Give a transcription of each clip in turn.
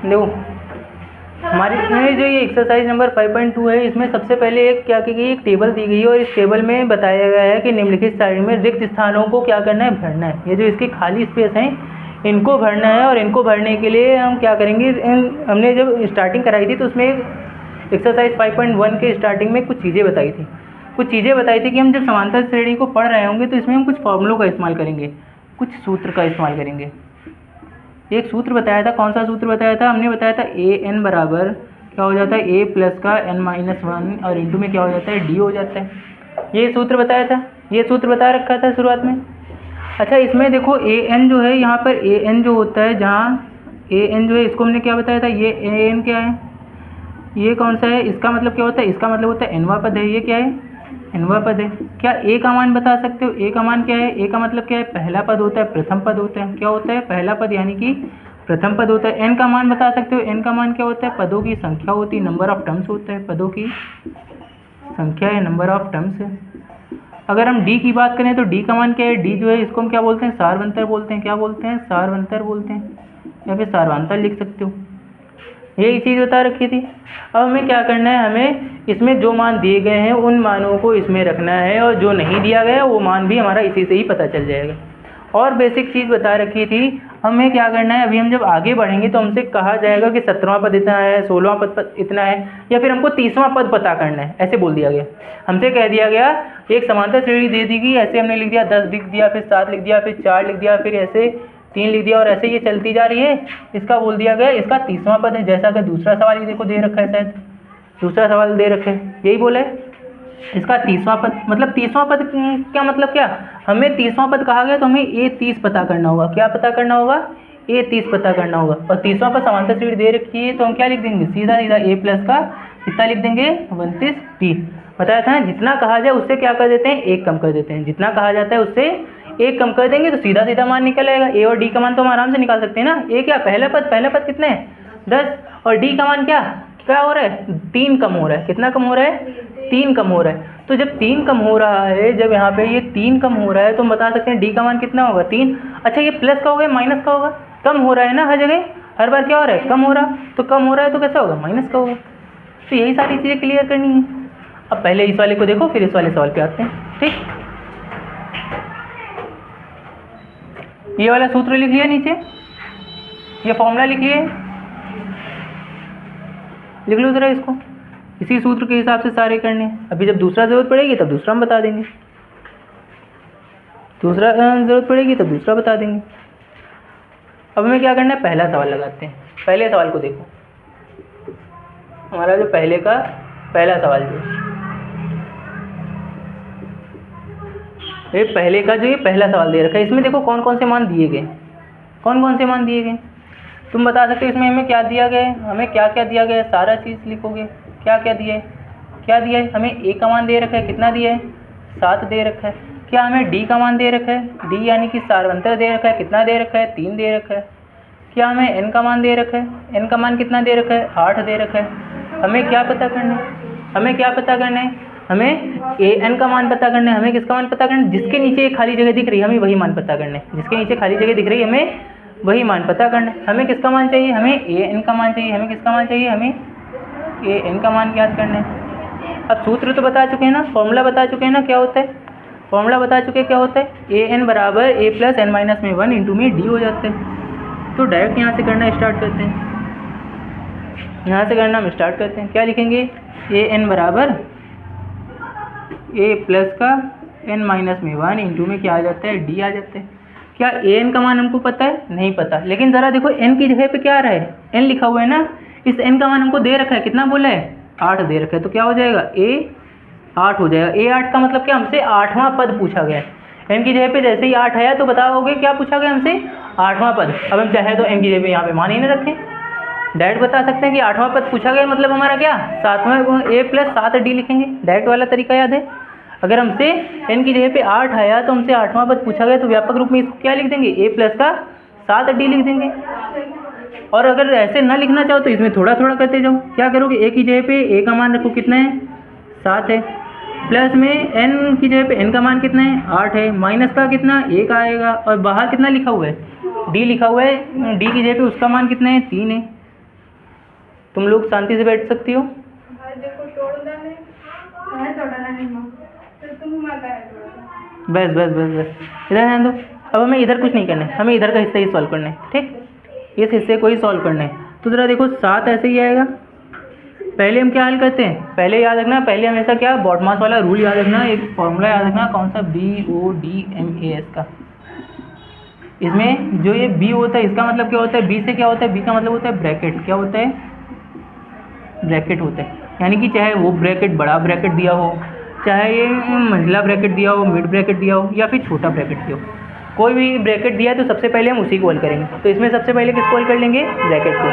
देखो हमारी इसमें जो ये एक्सरसाइज नंबर 5.2 है, इसमें सबसे पहले एक क्या की गई, एक टेबल दी गई है और इस टेबल में बताया गया है कि निम्नलिखित साइड में रिक्त स्थानों को क्या करना है, भरना है। ये जो इसकी खाली स्पेस है इनको भरना है और इनको भरने के लिए हम क्या करेंगे, हमने जब स्टार्टिंग कराई थी तो उसमें एक्सरसाइज 5.1 के स्टार्टिंग में कुछ चीज़ें बताई थी कि हम जब समांतर श्रेणी को पढ़ रहे होंगे तो इसमें हम कुछ फॉर्मूलों का इस्तेमाल करेंगे, कुछ सूत्र का इस्तेमाल करेंगे। एक सूत्र बताया था, कौन सा सूत्र बताया था, हमने बताया था ए एन बराबर क्या हो जाता है, ए प्लस का एन माइनस वन और इंटू में क्या हो जाता है, डी हो जाता है। ये सूत्र बताया था, ये सूत्र बता रखा था शुरुआत में। अच्छा इसमें देखो ए एन जो है, यहाँ पर ए एन जो होता है, जहाँ ए एन जो है इसको हमने क्या बताया था, ये ए एन क्या है, ये कौन सा है, इसका मतलब क्या होता है, इसका मतलब होता है एनवा पद है। ये क्या है, एनवा पद है। क्या ए का मान बता सकते हो, ए का मान क्या है, ए का मतलब क्या है, पहला पद होता है, प्रथम पद होता है। क्या होता है, पहला पद यानी कि प्रथम पद होता है। एन का मान बता सकते हो, एन का मान क्या होता है, पदों की संख्या होती है, नंबर ऑफ टर्म्स होता है, पदों की संख्या है, नंबर ऑफ टर्म्स है। अगर हम डी की बात करें तो डी का मान क्या है, डी जो है इसको हम क्या बोलते हैं, सारवंतर बोलते हैं। क्या बोलते हैं, सारवंतर बोलते हैं, या फिर सारवांतर लिख सकते हो। यही चीज़ बता रखी थी। अब हमें क्या करना है, हमें इसमें जो मान दिए गए हैं उन मानों को इसमें रखना है और जो नहीं दिया गया वो मान भी हमारा इसी से ही पता चल जाएगा। और बेसिक चीज़ बता रखी थी, हमें क्या करना है, अभी हम जब आगे बढ़ेंगे तो हमसे कहा जाएगा कि 17वां पद इतना है, 16वां पद इतना है, या फिर हमको 30वां पद पता करना है, ऐसे बोल दिया गया। हमसे कह दिया गया एक समांतर श्रेणी दे दी गई, ऐसे हमने लिख दिया 10 लिख दिया, फिर 7 लिख दिया, फिर 4 लिख दिया, फिर ऐसे 3 लिख दिया और ऐसे ये चलती जा रही है। इसका बोल दिया गया इसका 30वां पद है। जैसा कि दूसरा सवाल ही देखो दे रखा है, शायद दूसरा सवाल दे रखे है, यही बोला है इसका 30वां पद। मतलब 30वां पद क्या मतलब, क्या हमें 30वां पद कहा गया तो हमें ए 30 पता करना होगा। क्या पता करना होगा, ए 30 पता करना होगा। और 30वां पद समांतर श्रेणी दे रखी है तो हम क्या लिख देंगे, सीधा सीधा ए प्लस का कितना लिख देंगे, 29 डी। बताया था ना, जितना कहा जाए उससे क्या कर देते हैं, एक कम कर देते हैं। जितना कहा जाता है उससे एक कम कर देंगे तो सीधा सीधा मान निकल आएगा। ए और डी का मान तो हम आराम से निकाल सकते हैं ना। ए क्या, पहला पद कितने है, 10, और डी का मान क्या क्या हो रहा है, 3 कम हो रहा है। कितना कम हो रहा है, 3 कम हो रहा है। तो जब 3 कम हो रहा है, जब यहाँ पे ये 3 कम हो रहा है तो हम बता सकते हैं डी का मान कितना होगा, 3। अच्छा ये प्लस का होगा माइनस का होगा, कम हो रहा है ना, हर जगह हर बार क्या हो रहा है, कम हो रहा, तो कम हो रहा है तो कैसा होगा, माइनस का होगा। तो यही सारी चीज़ें क्लियर करनी है। अब पहले इस वाले को देखो, फिर इस वाले सवाल पे आते हैं। ठीक, ये वाला सूत्र लिख लिया नीचे, ये फॉर्मूला लिख लिए, लिख लो जरा इसको। इसी सूत्र के हिसाब से सारे करने हैं। अभी जब दूसरा जरूरत पड़ेगी तब दूसरा हम बता देंगे, दूसरा जरूरत पड़ेगी तब दूसरा बता देंगे। अब हमें क्या करना है, पहला सवाल लगाते हैं। पहले सवाल को देखो, हमारा जो पहला सवाल जो ये पहले का जो ये पहला सवाल दे रखा है, इसमें देखो कौन कौन से मान दिए गए, कौन कौन से मान दिए गए तुम बता सकते हो। इसमें हमें क्या दिया गया है, हमें क्या क्या दिया गया है, सारा चीज़ लिखोगे। क्या क्या दिया है, क्या दिया है, हमें ए का मान दे रखा है, कितना दिया है, 7 दे रखा है। क्या हमें डी का मान दे रखा है, डी यानी कि सारवंतर दे रखा है, कितना दे रखा है, 3 दे रखा है। क्या हमें एन का मान दे रखा है, एन का मान कितना दे रखा है, 8 दे रखा है। हमें क्या पता करना है, हमें क्या पता करना है, हमें ए एन का मान पता करना है। हमें किसका मान पता करना है, जिसके नीचे एक खाली जगह दिख रही है हमें वही मान पता करना है। जिसके नीचे खाली जगह दिख रही है हमें वही मान पता करना है। हमें किसका मान चाहिए, हमें ए एन का मान चाहिए। हमें किसका मान चाहिए, हमें ए एन का मान ज्ञात करना है। अब सूत्र तो बता चुके हैं ना, फॉर्मूला बता चुके हैं ना, क्या होता है, फॉर्मूला बता चुके हैं क्या होता है, ए एन बराबर ए प्लस एन माइनस में 1 इंटू में डी हो जाता है। तो डायरेक्ट यहाँ से करना स्टार्ट करते हैं, यहाँ से करना हम स्टार्ट करते हैं। क्या लिखेंगे, ए एन बराबर ए प्लस का एन माइनस में 1 इंटू में क्या आ जाता है, डी आ जाता है। क्या ए एन का मान हमको पता है, नहीं पता, लेकिन ज़रा देखो एन की जगह पे क्या आ रहा है, एन लिखा हुआ है ना। इस एन का मान हमको दे रखा है, कितना बोला है, 8 दे रखा है। तो क्या हो जाएगा, ए 8 हो जाएगा। ए 8 का मतलब क्या, हमसे 8वां पद पूछा गया है। एन की जगह पे जैसे ही 8 आया तो बताओगे क्या पूछा गया हमसे, 8वां पद। अब हम चाहे तो एन की जगह पे यहाँ पे मान ही नहीं रखें, डायरेक्ट बता सकते हैं कि 8वां पद पूछा गया, मतलब हमारा क्या 7वां, ए प्लस 7 डी लिखेंगे। डायरेक्ट वाला तरीका याद है। अगर हमसे एन की जगह पे 8 आया तो हमसे 8वां पद पूछा गया तो व्यापक रूप में इसको क्या लिख देंगे, ए प्लस का 7 डी लिख देंगे। और अगर ऐसे ना लिखना चाहो तो इसमें थोड़ा थोड़ा करते जाओ। क्या करोगे, ए की जगह पे ए का मान रखो, कितना है, 7 है, प्लस में एन की जगह पे एन का मान कितना है, 8 है, माइनस का कितना 1 आएगा, और बाहर कितना लिखा हुआ है, डी लिखा हुआ है। डी की जगह पे उसका मान कितना है, 3 है। तुम लोग शांति से बैठ सकती हो? बस बस बस बस, इधर ध्यान दो। अब हमें इधर कुछ नहीं करना है, हमें इधर का हिस्सा ही सॉल्व करना है, ठीक। इस हिस्से को ही सॉल्व करना है। तो ज़रा देखो 7 ऐसे ही आएगा। पहले हम क्या हल करते हैं, पहले याद रखना, पहले हमेशा क्या बॉडमास वाला रूल याद रखना, एक फॉर्मूला याद रखना, कौन सा, BODMAS का। इसमें जो ये B होता है इसका मतलब क्या होता है, B से क्या होता है, B का मतलब होता है ब्रैकेट। क्या होता है, ब्रैकेट होता है। यानी कि चाहे वो ब्रैकेट बड़ा ब्रैकेट दिया हो, चाहे ये मंझला ब्रैकेट दिया हो, मिड ब्रैकेट दिया हो, या फिर छोटा ब्रैकेट दिया हो, कोई भी ब्रैकेट दिया है तो सबसे पहले हम उसी को हल करेंगे। तो इसमें सबसे पहले किसको हल कर लेंगे, ब्रैकेट को।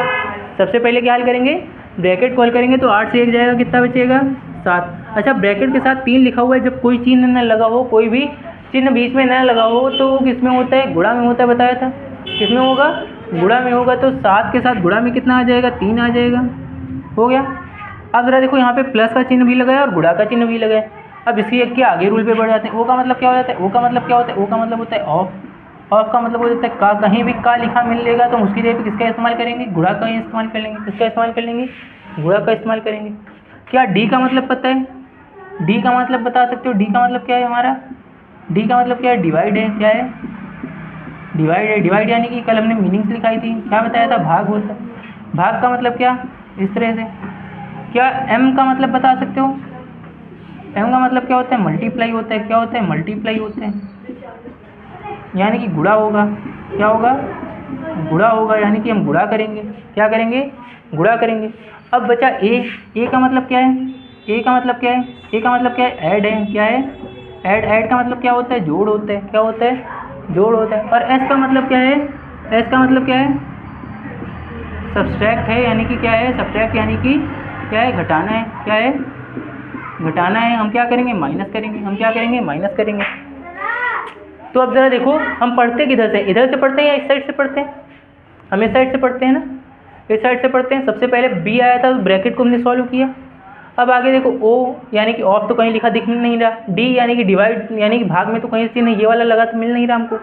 सबसे पहले क्या हल करेंगे, ब्रैकेट को हल करेंगे। तो 8 से 1 जाएगा, कितना बचेगा, 7। अच्छा, ब्रैकेट के साथ 3 लिखा हुआ है, जब कोई चिन्ह न लगा हो, कोई भी चिन्ह बीच में न लगा हो, तो किस में होता है, गुणा में होता है, बताया था। किस में होगा, गुणा में होगा। तो 7 के साथ गुणा में कितना आ जाएगा, 3 आ जाएगा। हो गया। अब ज़रा देखो यहाँ पे प्लस का चिन्ह भी लगा है और गुणा का चिन्ह भी लगा है। अब इसी एक के आगे रूल पे बढ़ जाते हैं। ओ का मतलब क्या हो जाता है, ओ का मतलब क्या होता है, ओ का मतलब होता है ऑफ। ऑफ का मतलब हो जाता है का। कहीं भी का लिखा मिलेगा तो हम उसकी जगह पे किसका इस्तेमाल करेंगे, गुणा का ही इस्तेमाल कर लेंगे। किसका इस्तेमाल कर लेंगे, गुणा का इस्तेमाल करेंगे। क्या डी का मतलब पता है, डी का मतलब बता सकते हो, डी का मतलब क्या है हमारा, डी का मतलब क्या है, डिवाइड है। क्या है, डिवाइड है। डिवाइड यानी कि कल हमने मीनिंग्स लिखाई थी, क्या बताया था, भाग होता है। भाग का मतलब क्या, इस तरह से। क्या एम का मतलब बता सकते हो, एम का मतलब क्या होता है, मल्टीप्लाई होता है। क्या होता है, मल्टीप्लाई होता है, यानी कि गुणा होगा। क्या होगा, गुणा होगा, यानी कि हम गुणा करेंगे। क्या करेंगे, गुणा करेंगे। अब बचा ए का मतलब क्या है, ए का मतलब क्या है, ए का मतलब क्या है, ऐड है। क्या है, ऐड। ऐड का मतलब क्या होता है, जोड़ होता है। क्या होता है, जोड़ होता है। और एस का मतलब क्या है, एस का मतलब क्या है, सब्सट्रैक्ट है। यानी कि क्या है, सब्सट्रैक्ट यानी कि क्या है, घटाना है। क्या है, घटाना है। हम क्या करेंगे, माइनस करेंगे। हम क्या करेंगे, माइनस करेंगे। तो अब ज़रा देखो हम पढ़ते किधर से, इधर से पढ़ते हैं या इस साइड से पढ़ते हैं, हम इस साइड से पढ़ते हैं ना, इस साइड से पढ़ते हैं। सबसे पहले बी आया था तो ब्रैकेट को हमने सॉल्व किया। अब आगे देखो ओ यानी कि ऑफ तो कहीं लिखा दिख नहीं रहा, डी यानी कि डिवाइड यानी कि भाग में तो कहीं चिन्ह ये वाला लगा तो मिल नहीं रहा हमको।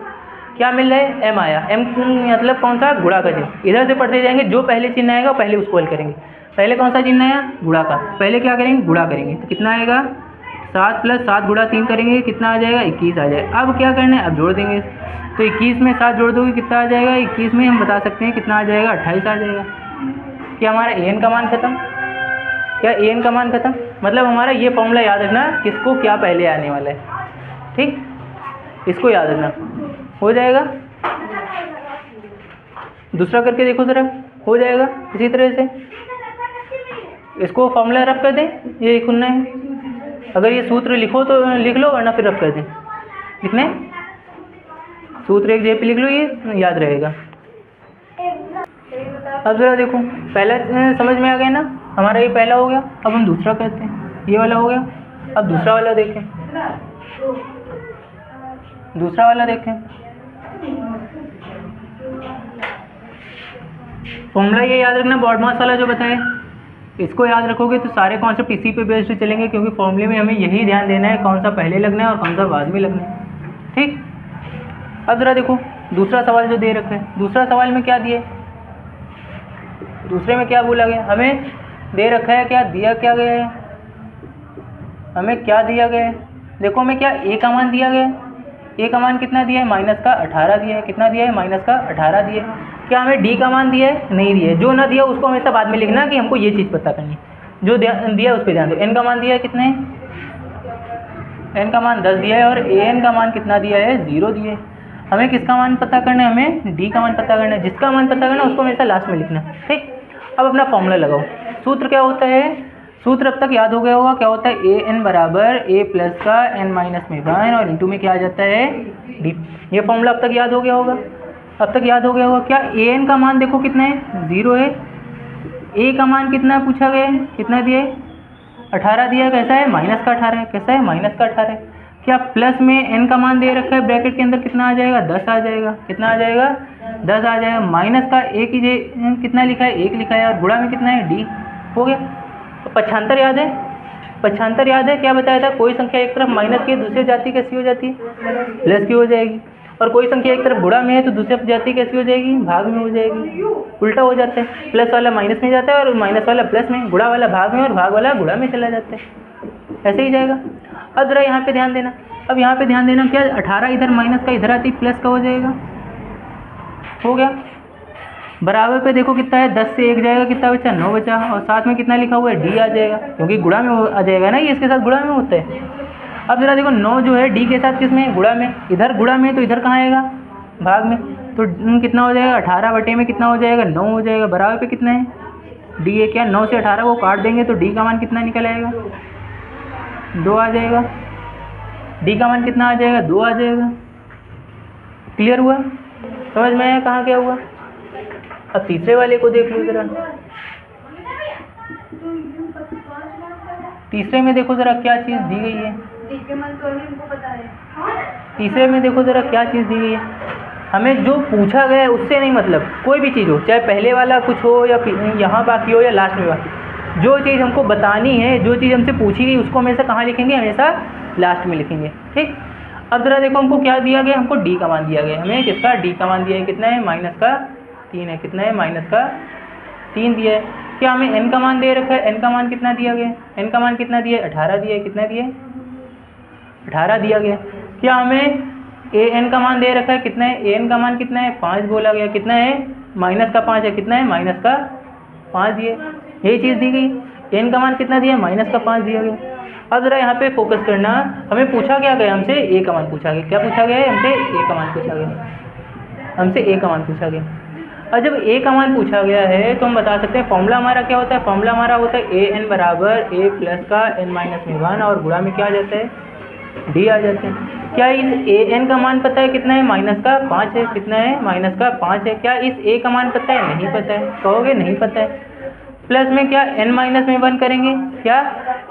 क्या मिल रहा है, एम आया। एम मतलब कौन सा, गुणा का चिन्ह। इधर से पढ़ते जाएंगे, जो पहले चिन्ह आएगा पहले उसको हल करेंगे। पहले कौन सा चिन्ह आया, गुणा का, पहले क्या करेंगे, गुणा करेंगे। तो कितना आएगा, 7 + 7 गुणा 3 करेंगे, कितना आ जाएगा, 21 आ जाएगा। अब क्या करना है, अब जोड़ देंगे। तो 21 में 7 जोड़ दोगे कितना आ जाएगा, 21 में हम बता सकते हैं कितना आ जाएगा, 28 आ जाएगा। क्या हमारा an का मान खत्म, क्या an का मान खत्म। मतलब हमारा ये फॉर्मूला याद रखना, किसको क्या पहले आने वाला है, ठीक, इसको याद रखना। हो जाएगा, दूसरा करके देखो ज़रा, हो जाएगा इसी तरह से। इसको फॉर्मूला रफ कर दें, ये लिखना है। अगर ये सूत्र लिखो तो लिख लो, वरना फिर रफ कर दें। लिखने सूत्र एक जगह पे लिख लो, ये याद रहेगा। अब ज़रा देखो, पहला समझ में आ गया ना, हमारा ये पहला हो गया। अब हम दूसरा करते हैं, ये वाला हो गया। अब दूसरा वाला देखें, दूसरा वाला देखें। फॉर्मूला ये याद रखना, बॉडमास वाला जो बताए, इसको याद रखोगे तो सारे कॉन्सेप्ट इसी पे बेस्ड चलेंगे, क्योंकि फॉर्मूले में हमें यही ध्यान देना है कौन सा पहले लगना है और कौन सा बाद में लगना है, ठीक। अब ज़रा देखो दूसरा सवाल जो दे रखा है, दूसरा सवाल में क्या दिए, दूसरे में क्या बोला गया, हमें दे रखा है, क्या दिया, क्या गया है, हमें क्या दिया गया है। देखो हमें क्या ए का मान दिया गया है, ए का मान कितना दिया है, -18 दिया है। कितना दिया है, -18 दिया है। क्या हमें डी का मान दिया है, नहीं दिया है। जो ना दिया उसको हमेशा बाद में लिखना कि हमको ये चीज़ पता करनी है। जो दिया उस पर ध्यान दो। एन का मान दिया है, कितने, एन का मान 10 दिया है, और ए एन का मान कितना दिया है, 0 दिया है। हमें किसका मान पता करना है, हमें डी का मान पता करना है। जिसका मान पता करना है उसको हमेशा लास्ट में लिखना है, ठीक। अब अपना फॉर्मूला लगाओ। सूत्र क्या होता है, सूत्र अब तक याद हो गया होगा, क्या होता है, ए एन बराबर ए प्लस का n माइनस में 1 और इंटू में क्या आ जाता है, डी। ये फॉर्मूला अब तक याद हो गया होगा, अब तक याद हो गया होगा। क्या ए एन का मान देखो कितना है, 0 है। ए का मान कितना पूछा गया है, कितना दिया है, 18 दिया है। कैसा है, -18 है। कैसा है, -18 है। क्या प्लस में n का मान दे रखा है, ब्रैकेट के अंदर कितना आ जाएगा, 10 आ जाएगा। कितना आ जाएगा, 10 आ जाएगा। माइनस का एक ही कितना लिखा है, 1 लिखा है, और गुणा में कितना है, डी। हो गया। तो पक्षांतर याद है, पक्षांतर याद है, क्या बताया था, कोई संख्या एक तरफ माइनस की दूसरी जाती कैसी हो जाती है, प्लस की हो जाएगी। और कोई संख्या एक तरफ गुणा में है तो दूसरी तरफ जाती कैसी हो जाएगी, भाग में हो जाएगी। उल्टा हो जाता है, प्लस वाला माइनस में जाता है और माइनस वाला प्लस में, गुणा वाला भाग में और भाग वाला गुणा में चला जाता है, ऐसे ही जाएगा। अब जरा यहाँ पे ध्यान देना, अब यहाँ पे ध्यान देना, क्या 18 इधर माइनस का इधर आती प्लस का हो जाएगा, हो गया। बराबर पे देखो कितना है, 10 से 1 जाएगा, कितना बचा, 9 बचा, और साथ में कितना लिखा हुआ है, डी आ जाएगा, क्योंकि गुणा में आ जाएगा ना, ये इसके साथ गुणा में होता है। अब जरा देखो 9 जो है डी के साथ किस में, गुणा में, इधर गुणा में तो इधर कहाँ आएगा, भाग में, तो कितना हो जाएगा, 18 बटे में कितना हो जाएगा, 9 हो जाएगा। बराबर पे कितना है, डी है क्या, 9 से 18 को काट देंगे तो डी का मान कितना निकल आएगा, 2 आ जाएगा। डी का मान कितना आ जाएगा, 2 आ जाएगा। क्लियर हुआ, समझ में आया कहाँ क्या हुआ। अब तीसरे वाले को देख लो जरा, तीसरे में देखो जरा क्या चीज़ दी गई है, तीसरे में देखो जरा क्या चीज़ दी गई है। हमें जो पूछा गया है उससे नहीं मतलब, कोई भी चीज़ हो, चाहे पहले वाला कुछ हो या यहाँ बाकी हो या लास्ट में बाकी, जो चीज़ हमको बतानी है, जो चीज़ हमसे पूछी गई उसको हमेशा कहाँ लिखेंगे, हमेशा लास्ट में लिखेंगे, ठीक। अब जरा देखो हमको क्या दिया गया, हमको डी का मान दिया गया, हमें किसका, डी का मान दिया है, कितना है, -3 है, कितना है, -3 दिया है। क्या हमें n का मान दे रखा है, n का मान कितना दिया गया, n का मान कितना दिया है, 18 दिया है, कितना दिया है, 18 दिया गया। क्या हमें an का मान दे रखा है, कितना है, an का मान कितना है, 5 बोला गया, कितना है, -5 है, कितना है, -5 दिए, यही चीज़ दी गई। n का मान कितना दिया, -5 दिया गया। अब जरा यहाँ पे फोकस करना, हमें पूछा क्या गया, हमसे a का मान पूछा गया, क्या पूछा गया है, हमसे a का मान पूछा गया, हमसे a का मान पूछा गया। और जब a का मान पूछा गया है तो हम बता सकते हैं फॉर्मूला हमारा क्या होता है, फॉर्मूला हमारा होता है an बराबर a प्लस का n-1 और गुणा में क्या आ जाता है, d आ जाता है। क्या इस an का मान पता है कितना है, -5 है, कितना है, -5 है। क्या इस a का मान पता है, नहीं पता है, कहोगे नहीं पता है। प्लस में क्या n-1 करेंगे, क्या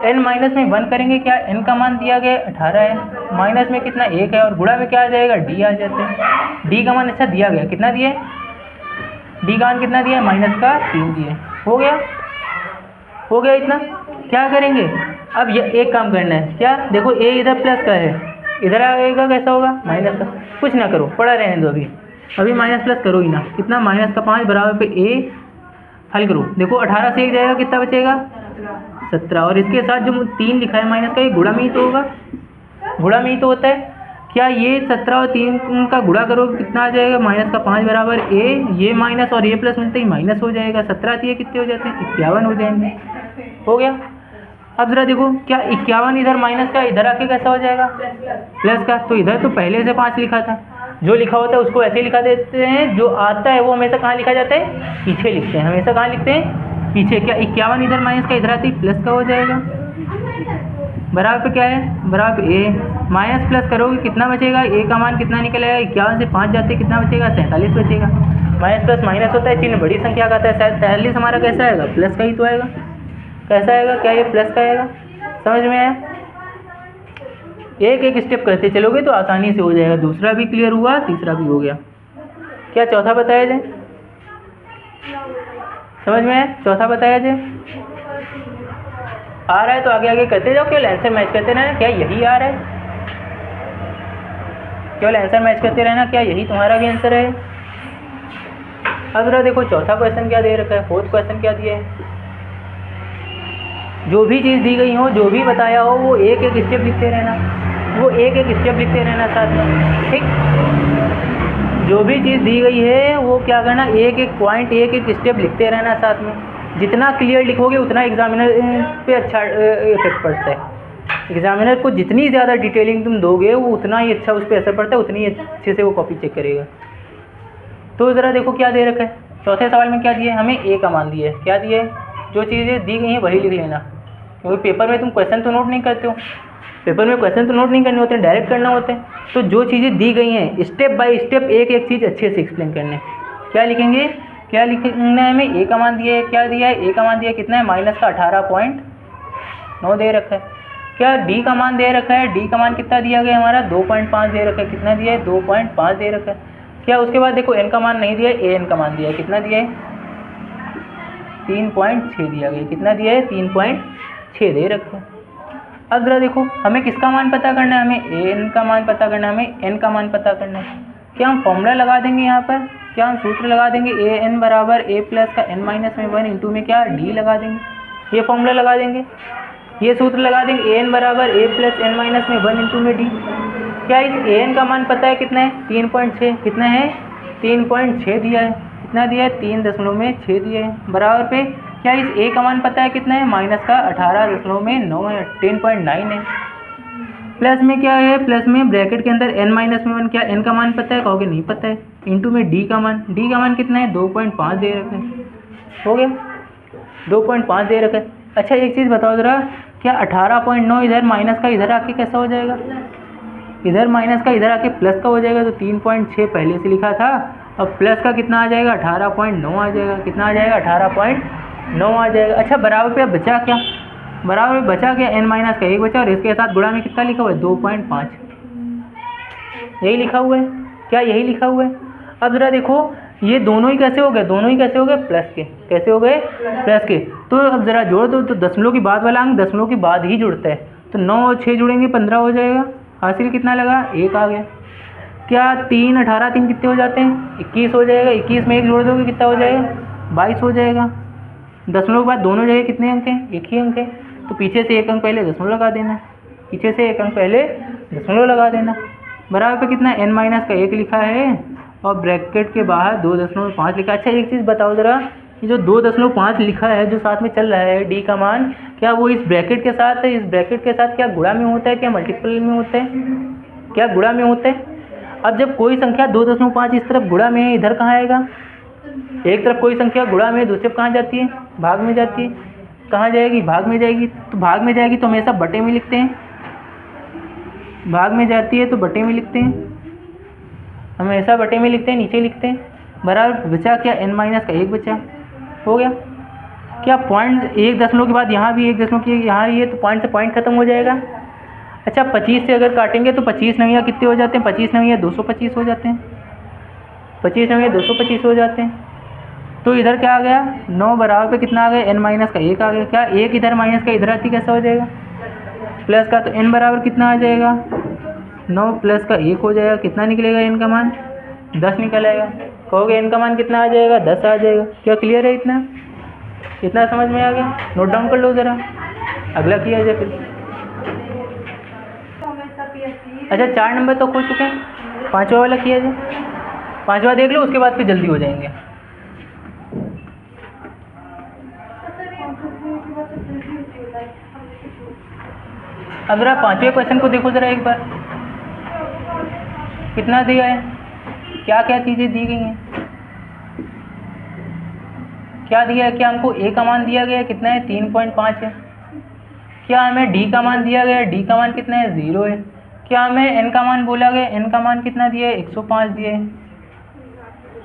n-1 करेंगे, क्या n का मान दिया गया 18 है, माइनस में कितना 1 है और गुणा में क्या आ जाएगा, d आ जाता है। d का मान अच्छा दिया गया, कितना दिया है, डी का मान कितना दिया है, -3 दिए, हो गया, हो गया इतना। क्या करेंगे, अब ये एक काम करना है, क्या देखो a इधर प्लस का है, इधर आएगा कैसा होगा, माइनस का, कुछ ना करो, पड़ा रहने दो, अभी माइनस प्लस करो ही ना, कितना, -5 बराबर पे a हल करो, देखो 18 से 1 जाएगा, कितना बचेगा, 17, और इसके साथ जो 3 लिखा है माइनस का, ये गुणा में ही तो होगा, गुणा में ही तो होता है। क्या ये 17 और 3 का गुणा करो, कितना आ जाएगा, -5 बराबर a, ये माइनस और ये प्लस मिलते ही माइनस हो जाएगा, 17 आती है, कितने हो जाते हैं, 51 हो जाएंगे, हो गया। अब जरा देखो, क्या 51 इधर माइनस का, इधर आके कैसा हो जाएगा, प्लस का, तो इधर तो पहले से 5 लिखा था, जो लिखा होता है उसको ऐसे लिखा देते हैं, जो आता है वो हमेशा कहाँ लिखा जाता है, पीछे लिखते हैं, हमेशा कहाँ लिखते हैं, पीछे। क्या 51 इधर माइनस का, इधर आती प्लस का हो जाएगा, बराबर पे क्या है, बराबर a, माइनस प्लस करोगे कितना बचेगा, a का मान कितना निकलेगा, 51 से 5 जाते कितना बचेगा, 47 बचेगा। माइनस प्लस माइनस होता है, चिन्ह बड़ी संख्या का आता है, 47 हमारा कैसा आएगा, प्लस का ही तो आएगा, कैसा आएगा, क्या ये प्लस का आएगा, समझ में आया। एक एक स्टेप करते चलोगे तो आसानी से हो जाएगा, दूसरा भी क्लियर हुआ, तीसरा भी हो गया। क्या चौथा बताया जाए, समझ में आया, चौथा बताया जाए, आ रहा है तो आगे आगे करते जाओ, केवल आंसर मैच करते रहना, क्या यही आ रहा है, केवल आंसर मैच करते रहना, क्या यही तुम्हारा भी आंसर है। अब जरा देखो चौथा क्वेश्चन क्या दे रखा है, फोर्थ क्वेश्चन क्या दिया है, जो भी चीज़ दी गई हो, जो भी बताया हो, वो एक एक स्टेप लिखते रहना, वो एक एक स्टेप लिखते रहना साथ में, ठीक। जो भी चीज़ दी गई है वो क्या करना, एक एक पॉइंट, एक एक स्टेप लिखते रहना साथ में। जितना क्लियर लिखोगे उतना एग्जामिनर पे अच्छा इफेक्ट पड़ता है। एग्जामिनर को जितनी ज़्यादा डिटेलिंग तुम दोगे वो उतना ही अच्छा उस पर असर पड़ता है, उतनी अच्छे से वो कॉपी चेक करेगा। तो ज़रा देखो क्या दे रखा है, चौथे सवाल में क्या दिया है, हमें ए का मान दिया है, क्या दिया है, जो चीज़ें दी गई हैं वही लिख लेना, क्योंकि पेपर में तुम क्वेश्चन तो नोट नहीं करते हो, पेपर में क्वेश्चन तो नोट नहीं करने होते हैं, डायरेक्ट करना होता है। तो जो चीज़ें दी गई हैं स्टेप बाय स्टेप एक एक चीज़ अच्छे से एक्सप्लेन करना है। क्या लिखेंगे, क्या लिखना है, हमें ए का मान दिया है, क्या दिया है, ए का मान दिया है कितना है, -18.9 दे रखा है। क्या डी का मान दे रखा है, डी का मान कितना दिया गया हमारा 2.5 दे रखा है, कितना दिया है 2.5 दे रखा है। क्या उसके बाद देखो एन का मान नहीं दिया है, ए एन का मान दिया है, कितना दिया है 3.6 दिया गया, कितना दिया है 3.6 दे रखा है। अब जरा देखो हमें किसका मान पता करना है, हमें ए एन का मान पता करना है, हमें एन का मान पता करना है। क्या हम फॉर्मूला लगा देंगे यहाँ पर, क्या हम सूत्र लगा देंगे ए एन बराबर ए प्लस का एन माइनस में 1 इंटू में क्या डी लगा देंगे, ये फॉर्मूला लगा देंगे, ये सूत्र लगा देंगे ए एन बराबर ए प्लस एन माइनस में 1 इंटू में डी। क्या इस ए एन का मान पता है कितना है, 3.6, कितना है 3.6 दिया है, कितना दिया है 3.6 दिया है, बराबर पे क्या इस ए का मान पता है कितना है, माइनस का 18.9 है, 10.9 है, प्लस में क्या है, प्लस में ब्रैकेट के अंदर n माइनस में 1, क्या n का मान पता है, कहोगे नहीं पता है, इंटू में d का मान कितना है 2.5 दे रखा है, हो गया 2.5 दे रखा है। अच्छा एक चीज़ बताओ ज़रा, क्या 18.9 इधर माइनस का इधर आके कैसा हो जाएगा, इधर माइनस का इधर आके प्लस का हो जाएगा, तो 3.6 पहले से लिखा था, अब प्लस का कितना आ जाएगा 18.9 आ जाएगा, कितना आ जाएगा 18.9 आ जाएगा। अच्छा बराबर पे अब बचा क्या, बराबर बचा क्या n माइनस का 1 बचा, और इसके साथ गुणा में कितना लिखा हुआ है 2.5, यही लिखा हुआ है, क्या यही लिखा हुआ है। अब ज़रा देखो ये दोनों ही कैसे हो गए, दोनों ही कैसे हो गए प्लस के, कैसे हो गए प्लस के, तो अब ज़रा जोड़ दो, तो दशमलव के बाद वाला अंक दशमलव के बाद ही जुड़ता है, तो 9 और 6 जुड़ेंगे 15 हो जाएगा, हासिल कितना लगा 1 आ गया। क्या 3 18 3 कितने हो जाते हैं 21 हो जाएगा, 21 में 1 जोड़ दोगे कितना हो जाएगा 22 हो जाएगा। दशमलव के बाद दोनों जगह कितने अंक हैं, एक ही अंक है, तो पीछे से 1 अंक पहले दशमलव लगा देना, पीछे से 1 अंक पहले दशमलव लगा देना, बराबर पे कितना n माइनस का 1 लिखा है और ब्रैकेट के बाहर 2.5 लिखा है। अच्छा एक चीज़ बताओ ज़रा, ये जो 2.5 लिखा है जो साथ में चल रहा है d का मान, क्या वो इस ब्रैकेट के साथ है, इस ब्रैकेट के साथ क्या गुणा में होता है, क्या मल्टीपल में होता है, क्या गुणा में होता है। अब जब कोई संख्या 2.5 इस तरफ गुणा में है, इधर कहाँ आएगा, एक तरफ कोई संख्या गुणा में, दूसरी तरफ कहाँ जाती है भाग में जाती है, कहाँ जाएगी भाग में जाएगी, तो भाग में जाएगी तो हमेशा बटे में लिखते हैं, भाग में जाती है तो बटे में लिखते हैं, हमेशा बटे में लिखते हैं, नीचे लिखते हैं, बराबर बचा क्या n माइनस का 1 बचा, हो गया। क्या पॉइंट 1 दशमलव के बाद यहाँ भी 1 दशमलव की यहाँ ये, तो पॉइंट से पॉइंट खत्म हो जाएगा। अच्छा 25 से अगर काटेंगे तो 25 नवियाँ कितने हो जाते हैं, 25 नवियाँ 225 हो जाते हैं, 25 नवियाँ 225 हो जाते हैं। तो इधर क्या आ गया 9 बराबर पे कितना आ गया n माइनस का 1 आ गया, क्या 1 इधर माइनस का इधर आती कैसा हो जाएगा प्लस का, तो n बराबर कितना आ जाएगा 9 प्लस का 1 हो जाएगा, कितना निकलेगा n का मान 10 निकल आएगा, कहोगे n का मान कितना आ जाएगा 10 आ जाएगा। क्या क्लियर है, इतना इतना समझ में आ गया, नोट डाउन कर लो ज़रा, अगला किया जाए फिर। अच्छा 4 नंबर तो हो चुके हैं, 5वां वाला किया जाए, 5वां देख लो उसके बाद फिर जल्दी हो जाएंगे। अब ज़रा 5वें क्वेश्चन को देखो ज़रा एक बार, कितना दिया है, क्या क्या चीज़ें दी गई हैं, क्या दिया है, क्या हमको a का मान दिया गया है कितना है 3.5 है, क्या हमें d का मान दिया गया है, d का मान कितना है 0 है, क्या हमें n का मान बोला गया, n का मान कितना दिया है 105 दिया है,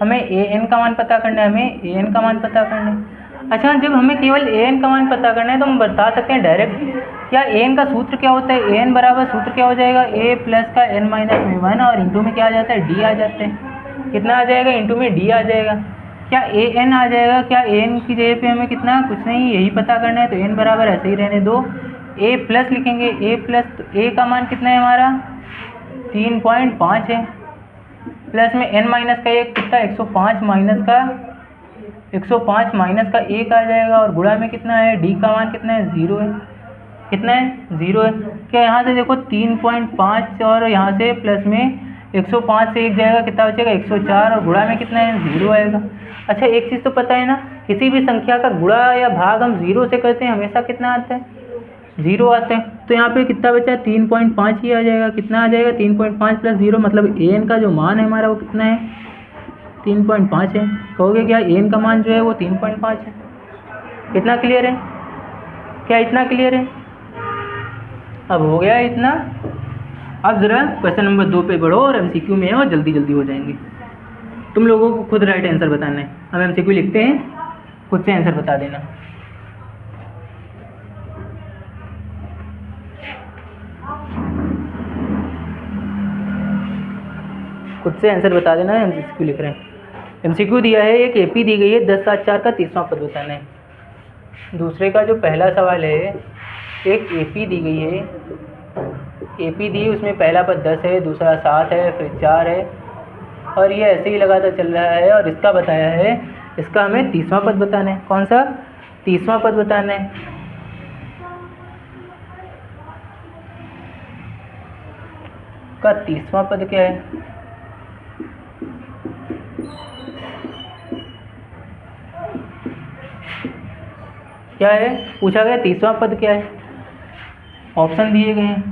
हमें an का मान पता करना है, हमें an का मान पता करना है। अच्छा जब हमें केवल an का मान पता करना है तो हम बता सकते हैं डायरेक्ट, क्या an का सूत्र क्या होता है, an बराबर सूत्र क्या हो जाएगा a प्लस का n माइनस में 1 और इंटू में क्या आ जाता है d आ जाते हैं, कितना आ जाएगा इंटू में d आ जाएगा, क्या an आ जाएगा, क्या an की जगह पे हमें कितना कुछ नहीं यही पता करना है, तो n बराबर ऐसे ही रहने दो, a प्लस लिखेंगे, a प्लस, तो a का मान कितना है हमारा 3.5 है, प्लस में n माइनस का 1 कितना 105 माइनस का 105 माइनस का 1 आ जाएगा, और गुणा में कितना है d का मान कितना है 0 है, कितना है 0 है। क्या यहाँ से देखो 3.5 और यहाँ से प्लस में 105 से 1 जाएगा कितना बचेगा 104, और गुणा में कितना है 0 आएगा। अच्छा एक चीज़ तो पता है ना, किसी भी संख्या का गुणा या भाग हम 0 से करते हैं हमेशा कितना आता है 0 आता है, तो यहाँ पे कितना बचा 3.5 ही आ जाएगा, कितना आ जाएगा 3.5 प्लस 0, मतलब an का जो मान है हमारा वो कितना है 3.5 है, कहोगे क्या an का मान जो है वो 3.5 है। कितना क्लियर है, क्या इतना क्लियर है, अब हो गया इतना। अब ज़रा क्वेश्चन नंबर 2 पे बढ़ो और MCQ में है और जल्दी जल्दी हो जाएंगे, तुम लोगों को खुद राइट आंसर बताना है, हम MCQ लिखते हैं खुद से आंसर बता देना। खुद से आंसर बता देना है, MCQ लिख रहे हैं। MCQ दिया है एक AP दी गई है 10 7 4 का 30वां पद बताना है। दूसरे का जो पहला सवाल है एक AP दी गई है, AP दी उसमें पहला पद 10 है, दूसरा 7 है, फिर 4 है, और ये ऐसे ही लगातार चल रहा है, और इसका बताया है, इसका हमें तीसवां पद बताना है। कौन सा? तीसवां पद बताना है। का तीसवां पद क्या है? क्या है पूछा गया? तीसवां पद क्या है? ऑप्शन दिए गए हैं,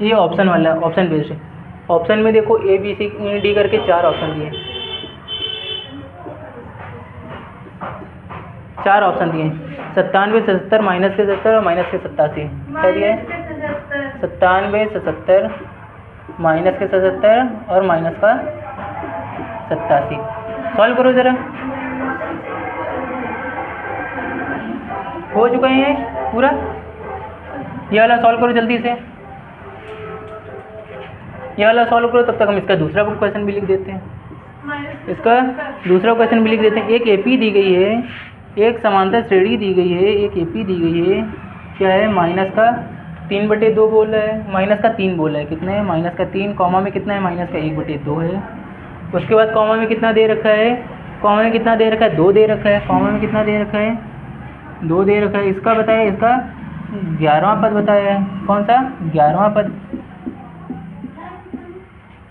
ये ऑप्शन वाला ऑप्शन बेस्ड है। ऑप्शन में देखो ए बी सी डी करके 4 ऑप्शन दिए, 4 ऑप्शन दिए। 97 से 70, माइनस के 70 और माइनस के 87। क्या दिया है? 97 से 70, माइनस के 77 और माइनस का 87। सॉल्व करो ज़रा। हो चुका है पूरा। ये वाला सॉल्व करो जल्दी से, ये वाला सॉल्व करो। तब तक हम इसका दूसरा क्वेश्चन भी लिख देते हैं। इसका दूसरा क्वेश्चन भी लिख देते हैं। एक एपी दी गई है, एक समांतर श्रेणी दी गई है, एक एपी दी गई है। क्या है? माइनस का 3/2 बोल रहा है, माइनस का 3 बोल रहा है। कितना है? माइनस का 3, कॉमा में कितना है? माइनस का 1/2 है। उसके बाद कॉमा में कितना दे रखा है? कॉमा में कितना दे रखा है? 2 दे रखा है। कॉमा में कितना दे रखा है? 2 दे रखा है। इसका बताया, इसका 11वां पद बताया है। कौन सा? 11वां पद।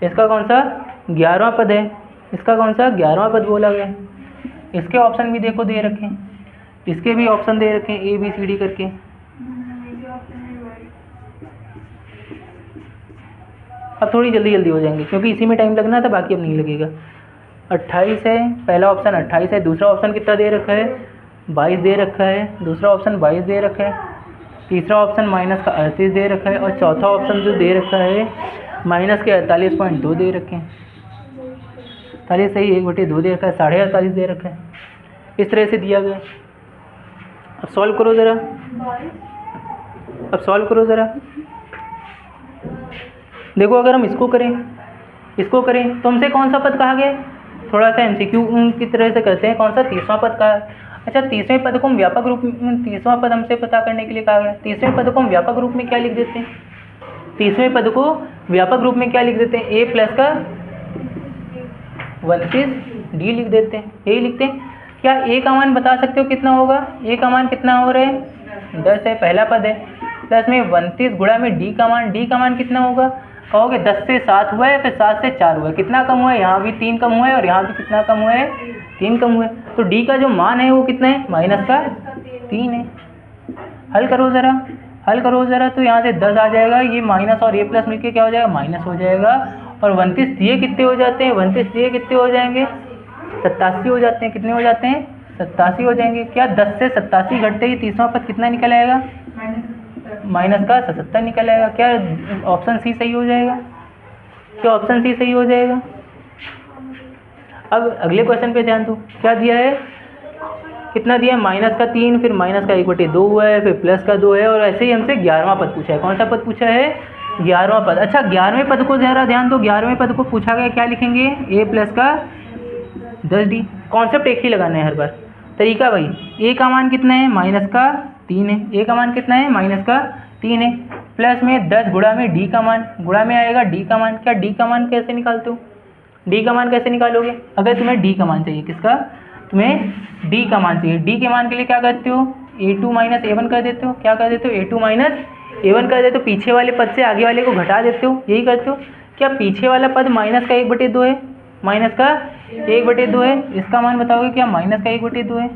इसका कौन सा? 11वां पद है। इसका कौन सा? 11वां पद बोला गया। इसके ऑप्शन भी देखो दे रखे हैं, इसके भी ऑप्शन दे रखे हैं, ए बी सी डी करके। अब थोड़ी जल्दी जल्दी हो जाएंगे क्योंकि इसी में टाइम लगना था, बाकी अब नहीं लगेगा। 28 है, पहला ऑप्शन 28 है। दूसरा ऑप्शन कितना दे रखा है? 22 दे रखा है। दूसरा ऑप्शन 22 दे रखा है। तीसरा ऑप्शन माइनस का 38 दे रखा है। और चौथा ऑप्शन जो दे रखा है माइनस के 48.2 दे रखे हैं। 48 सही, 1/2 दे रखा है, 48.5 दे रखा है। इस तरह से दिया गया। अब सॉल्व करो ज़रा, अब सॉल्व करो ज़रा। देखो अगर हम इसको करें, इसको करें तो हमसे कौन सा पद कहा गया? थोड़ा सा एमसीक्यू की तरह से करते हैं। कौन सा? तीसवां पद का। अच्छा, तीसवें पद को हम व्यापक रूप में, तीसवां पद हमसे पता करने के लिए कहा गया। तीसवें पद को हम व्यापक रूप में क्या लिख देते हैं? तीसवें पद को व्यापक रूप में क्या लिख देते हैं? ए प्लस का 29 डी लिख देते हैं। यही लिखते हैं। क्या ए का मान बता सकते हो कितना होगा? ए का मान कितना हो रहा है? 10 है, पहला पद है। प्लस में 29 गुणा में डी का मान, डी का मान कितना होगा? कहोगे 10 से 7 हुआ है, फिर 7 से 4 हुआ है। कितना कम हुआ है? यहाँ भी 3 कम हुआ है और यहाँ भी कितना कम हुआ है? 3 कम हुआ है। तो डी का जो मान है वो कितना है? माइनस का 3 है। हल करो ज़रा, हल करो ज़रा। तो यहाँ से 10 आ जाएगा, ये माइनस और ए प्लस मिलके क्या हो जाएगा? माइनस हो जाएगा। और 29 दिए कितने हो जाते हैं? 29 दिए कितने हो जाएंगे? 87 हो जाते हैं। कितने हो जाते हैं? 87 हो जाएंगे। क्या 10 से 87 घटते ही तीसरा पद कितना निकल आएगा? माइनस का 77 निकल आएगा। क्या ऑप्शन सी सही हो जाएगा? क्या ऑप्शन सी सही हो जाएगा? अब अगले क्वेश्चन पे ध्यान दो। क्या दिया है? कितना दिया है? माइनस का 3, फिर माइनस का 1/2 हुआ है, फिर प्लस का 2 है, और ऐसे ही हमसे 11वां पद पूछा है। कौन सा पद पूछा है? 11वां पद। अच्छा, 11वें पद को ज़रा ध्यान दो। 11वें पद को पूछा गया, क्या लिखेंगे? ए प्लस का 10d। कॉन्सेप्ट एक ही लगाना है हर बार। तरीका भाई, ए का मान कितना है? माइनस का 3 है। ए का मान कितना है? माइनस का 3 है। प्लस में 10 गुणा में डी का मान, गुणा में आएगा डी का मान। क्या डी का मान कैसे निकालते हो? डी का मान कैसे निकालोगे? अगर तुम्हें डी का मान चाहिए, किसका? तुम्हें डी का मान चाहिए। डी के मान के लिए क्या करते हो? a2 माइनस a1 कर देते हो। क्या कर देते हो? a2 माइनस a1 कर देते हो। पीछे वाले पद से आगे वाले को घटा देते हो, यही करते हो। क्या पीछे वाला पद माइनस का 1/2 है? माइनस का 1/2 है। इसका मान बताओगे क्या? माइनस का 1/2 है।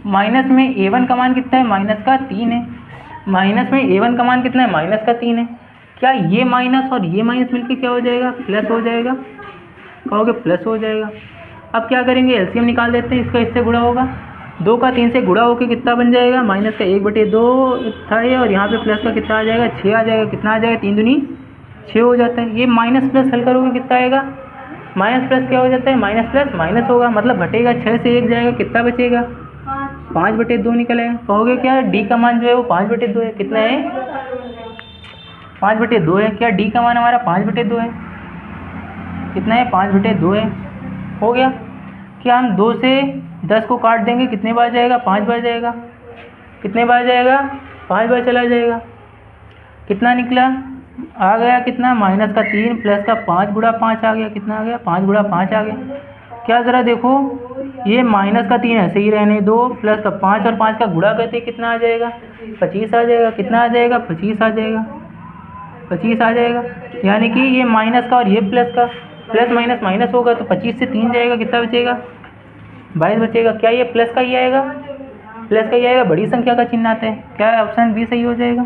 माइनस में a1 का मान कितना है? माइनस का 3 है। माइनस में a1 का मान कितना है? माइनस का 3 है। क्या ये माइनस और ये माइनस मिलके क्या हो जाएगा? प्लस हो जाएगा। कहोगे प्लस हो जाएगा। अब क्या करेंगे? एलसीएम निकाल देते हैं। इसका इससे गुणा होगा, 2 का 3 से गुणा होकर कितना बन जाएगा? माइनस का 1/2 था ये, और यहाँ पे प्लस का कितना आ जाएगा? 6 आ जाएगा। कितना आ जाएगा? 3 दूनी 6 हो जाता है। ये माइनस प्लस हल करोगे कितना आएगा? माइनस प्लस क्या हो जाता है? माइनस प्लस माइनस होगा, मतलब घटेगा। 6 से 1 जाएगा, कितना बचेगा? 5/2 निकल आएगा। कहोगे क्या डी का मान जो है वो 5/2 है। कितना है? 5/2 है। क्या डी का मान हमारा 5/2 है? कितना है? 5/2 है। हो गया। क्या हम 2 से 10 को काट देंगे, कितने बार जाएगा? 5 बार जाएगा। कितने बार जाएगा? 5 बार चला जाएगा। कितना निकला? आ गया कितना, माइनस का 3 प्लस का 5 गुणा 5 आ गया, कितना आ गया, 5 गुणा 5 आ गया। क्या ज़रा देखो, ये माइनस का 3 ऐसे ही रहने दो, प्लस का 5 और 5 का गुणा करते कितना आ जाएगा, 25 आ जाएगा। कितना आ जाएगा, 25 आ जाएगा, 25 आ जाएगा। यानी कि ये माइनस का और ये प्लस का, प्लस माइनस माइनस होगा तो 25 से 3 जाएगा, कितना बचेगा, 22 बचेगा। क्या ये प्लस का ही आएगा, प्लस का ही आएगा, बड़ी संख्या का चिन्ह आता है। क्या ऑप्शन बी सही हो जाएगा,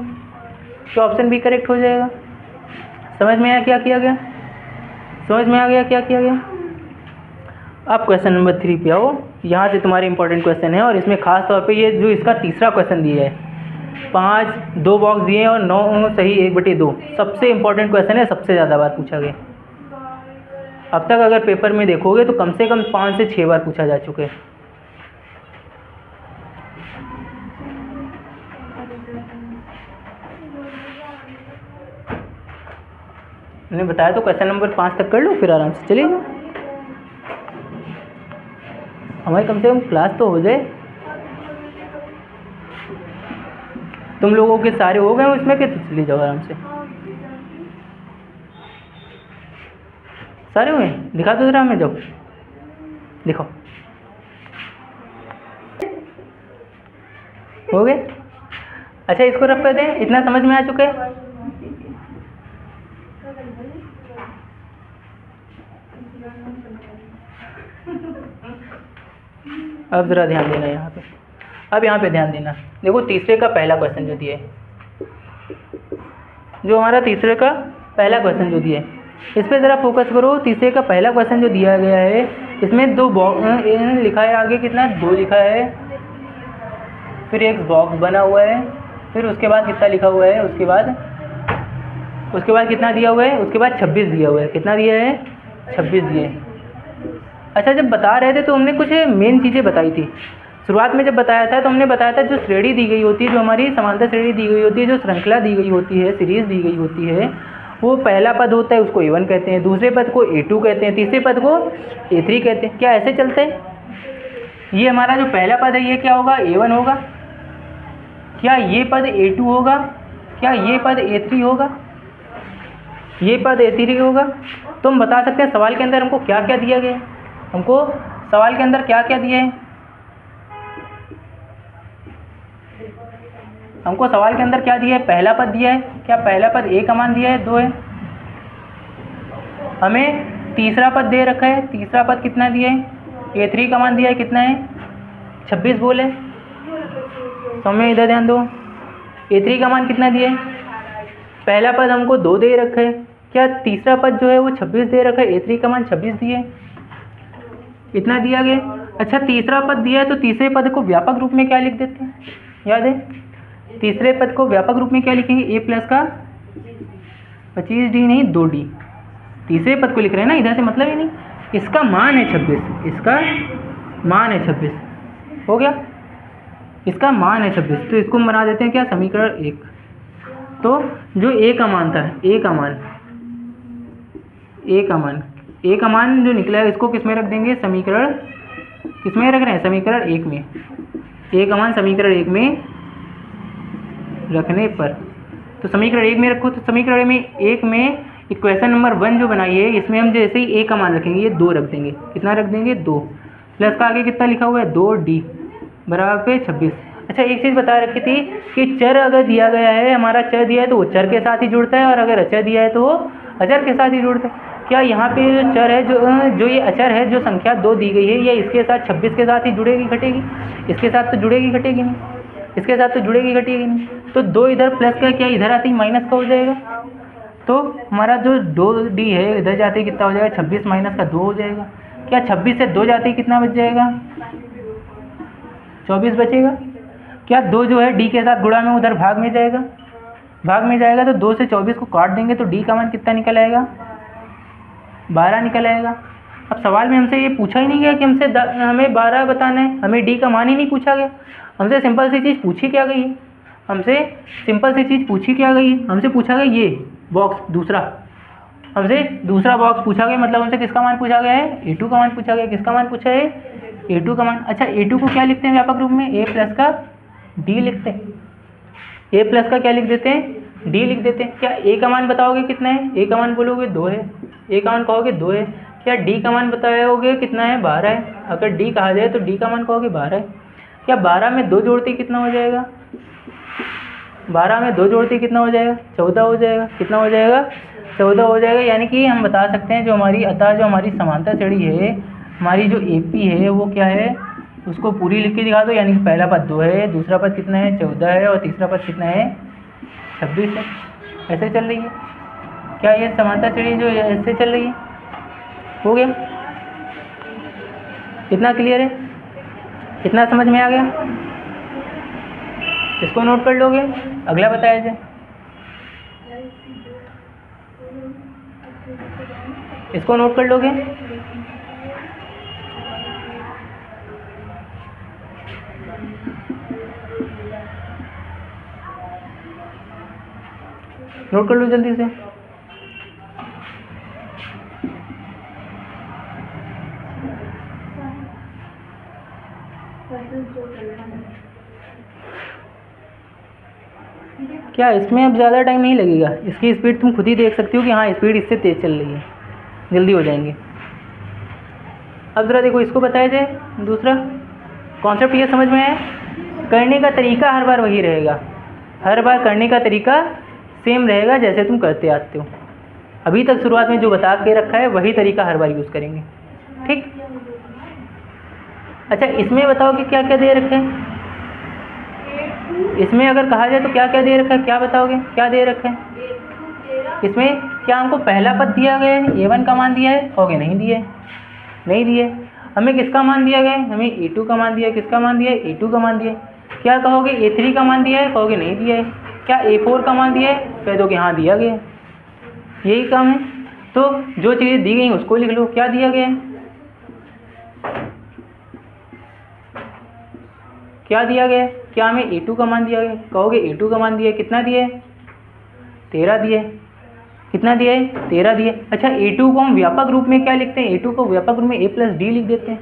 तो ऑप्शन बी करेक्ट हो जाएगा। समझ में आया क्या किया गया, समझ में आ गया क्या किया गया। अब क्वेश्चन नंबर 3 पे आओ। यहाँ से तुम्हारे इंपॉर्टेंट क्वेश्चन है, और इसमें खास तौर पे ये जो इसका तीसरा क्वेश्चन दिया है, 5 2 बॉक्स दिए हैं और 9 सही 1/2, सबसे इंपॉर्टेंट क्वेश्चन है, सबसे ज़्यादा बार पूछा गया। अब तक अगर पेपर में देखोगे तो कम से कम 5 से 6 बार पूछा जा चुके हैं। मैंने बताया तो क्वेश्चन नंबर 5 तक कर लो, फिर आराम से चलिए जाओ। हमारी कम से कम क्लास तो हो जाए। तुम लोगों के सारे हो गए उसमें कि, तो चले जाओ आराम से। सारे हुए, दिखा दो जरा हमें, जाओ दिखाओ। हो गए, अच्छा इसको रफ कर दें, इतना समझ में आ चुके हैं। अब ज़रा ध्यान देना यहाँ पे, अब यहाँ पे ध्यान देना। देखो तीसरे का पहला क्वेश्चन जो दिया है, जो हमारा तीसरे का पहला क्वेश्चन जो दिया है, इस पर ज़रा फोकस करो। तीसरे का पहला क्वेश्चन जो दिया गया है, इसमें 2 बॉक्स लिखा है, आगे कितना 2 लिखा है, फिर एक बॉक्स बना हुआ है, फिर उसके बाद कितना लिखा हुआ है, उसके बाद कितना दिया हुआ है, उसके बाद 26 दिया हुआ है। कितना दिया है, 26 दिए। अच्छा जब बता रहे थे तो हमने कुछ मेन चीज़ें बताई थी। शुरुआत में जब बताया था तो हमने बताया था जो श्रेणी दी गई होती है, जो हमारी समांतर श्रेणी दी गई होती है, जो श्रृंखला दी गई होती है, सीरीज़ दी गई होती है, वो पहला पद होता है उसको A1 कहते हैं, दूसरे पद को A2 कहते हैं, तीसरे पद को A3 कहते हैं। क्या ऐसे चलते हैं? ये हमारा जो पहला पद है ये क्या होगा, A1 होगा। क्या ये पद A2 होगा, क्या ये पद A3 होगा, ये पद A3 होगा। तो हम बता सकते हैं सवाल के अंदर हमको क्या क्या दिया गया है, हमको सवाल के अंदर क्या क्या दिया है, हमको सवाल के अंदर क्या दिया है, पहला पद दिया है। क्या पहला पद A का मान दिया है 2 है। हमें तीसरा पद दे रखा है, तीसरा पद कितना दिया है, A3 का मान दिया है, कितना है 26 बोले। तो हमें इधर ध्यान दो, A3 का मान कितना दिया है, पहला पद हमको 2 दे रखा है, क्या तीसरा पद जो है वो 26 दे रखा है, A3 का मान 26 दिए, इतना दिया गया। अच्छा तीसरा पद दिया है तो तीसरे पद को व्यापक रूप में क्या लिख देते हैं, याद है, तीसरे पद को व्यापक रूप में क्या लिखेंगे, A प्लस का 25D नहीं 2D। तीसरे पद को लिख रहे हैं ना, इधर से मतलब ही नहीं। इसका मान है 26, इसका मान है 26, हो गया, इसका मान है 26। तो इसको हम बना देते हैं क्या, समीकरण 1। तो जो A का मान था, A का मान जो निकला है इसको किस में रख देंगे, समीकरण किस में रख रहे हैं, समीकरण 1 में। A का मान समीकरण 1 में रखने पर, तो समीकरण 1 में रखो, तो समीकरण में 1 में इक्वेशन नंबर 1 जो बनाई है, इसमें हम जैसे ही A का मान रखेंगे, ये 2 रख देंगे। कितना रख देंगे, 2, प्लस का आगे कितना लिखा हुआ है, 2D बराबर पे 26। अच्छा एक चीज़ बता रखी थी कि चर अगर दिया गया है, हमारा चर दिया है तो वो चर के साथ ही जुड़ता है, और अगर अचर दिया है तो वो अचर के साथ ही जुड़ता है। क्या यहाँ पे जो चर है, जो ये अचर है, जो संख्या 2 दी गई है, ये इसके साथ 26 के साथ ही जुड़ेगी घटेगी, इसके साथ तो जुड़ेगी घटेगी नहीं, इसके साथ तो जुड़ेगी घटेगी नहीं। तो 2 इधर प्लस का क्या इधर आते ही माइनस का हो जाएगा। तो हमारा जो 2D है इधर जाते ही कितना हो जाएगा, 26 माइनस का 2 हो जाएगा। क्या 26 से 2 जाते ही कितना बच जाएगा, 24 बचेगा। क्या 2 जो है D के साथ गुणा में उधर भाग में जाएगा, तो 2 से 24 को काट देंगे तो D का मान कितना निकल आएगा, 12 निकल आएगा। अब सवाल में हमसे ये पूछा ही नहीं गया कि हमें 12 बताना है, हमें D का मान ही नहीं पूछा गया। हमसे सिंपल सी चीज़ पूछी क्या गई है, हमसे पूछा गया ये बॉक्स दूसरा, हमसे दूसरा बॉक्स पूछा गया, मतलब हमसे किसका मान पूछा गया है, A2 का मान पूछा गया। किसका मान पूछा है, A2 का मान। अच्छा A2 को क्या लिखते हैं व्यापक रूप में, A प्लस का D लिखते हैं, A प्लस का क्या लिख देते हैं, डी लिख देते हैं। क्या ए का मान बताओगे कितना है? ए का मान बोलोगे 2 है, ए का मान कहोगे 2 है। क्या डी का मान बताओगे कितना है? 12 है। अगर डी कहा जाए तो डी का मान कहोगे 12 है। क्या 12 में 2 जोड़ते ही कितना हो जाएगा? 12 में 2 जोड़ते ही कितना हो जाएगा? 14 हो जाएगा। कितना हो जाएगा? 14 हो जाएगा। यानी कि हम बता सकते हैं जो हमारी समांतर श्रेणी है, हमारी जो एपी है वो क्या है, उसको पूरी लिख के दिखा दो। यानी कि पहला पद 2 है, दूसरा पद कितना है? 14 है, और तीसरा पद कितना है? 26 है। ऐसे चल रही है। क्या ये समांतर श्रेणी जो ऐसे चल रही है? हो गया? कितना क्लियर है? कितना समझ में आ गया? इसको नोट कर लोगे, अगला बताया जाए। इसको नोट कर लोगे। नोट कर लो जल्दी से। क्या इसमें अब ज़्यादा टाइम नहीं लगेगा? इसकी स्पीड तुम खुद ही देख सकती हो कि हाँ स्पीड इससे तेज़ चल रही है, जल्दी हो जाएंगे। अब ज़रा देखो, इसको बताया जाए। दूसरा कॉन्सेप्ट ये समझ में है, करने का तरीका हर बार वही रहेगा, हर बार करने का तरीका सेम रहेगा जैसे तुम करते आते हो। अभी तक शुरुआत में जो बता के रखा है वही तरीका हर बार यूज़ करेंगे, ठीक। अच्छा, इसमें बताओ कि क्या क्या दे रखे हैं। इसमें अगर कहा जाए तो क्या क्या दे रखा है, क्या बताओगे? क्या दे रखा है इसमें? क्या हमको पहला पद दिया गया है, a1 का मान दिया है? कहोगे नहीं दिया है, नहीं दिया है। हमें किसका मान दिया गया है? हमें a2 का मान दिया है। किसका मान दिया है? a2 का मान दिया है। क्या कहोगे? a3 का मान दिया है? कहोगे नहीं दिया है। क्या a4 का मान दिया है? कह दोगे हाँ दिया गया है। यही काम है। तो जो चीज़ें दी गई उसको लिख लो। क्या दिया गया है? क्या दिया गया है? क्या हमें a2 का मान दिया गया? कहोगे a2 का मान दिया है। कितना दिया है? 13 दिया है। कितना दिया है? 13 दिया है। अच्छा, a2 को हम व्यापक रूप में क्या लिखते हैं? a2 को व्यापक रूप में a प्लस डी लिख देते हैं।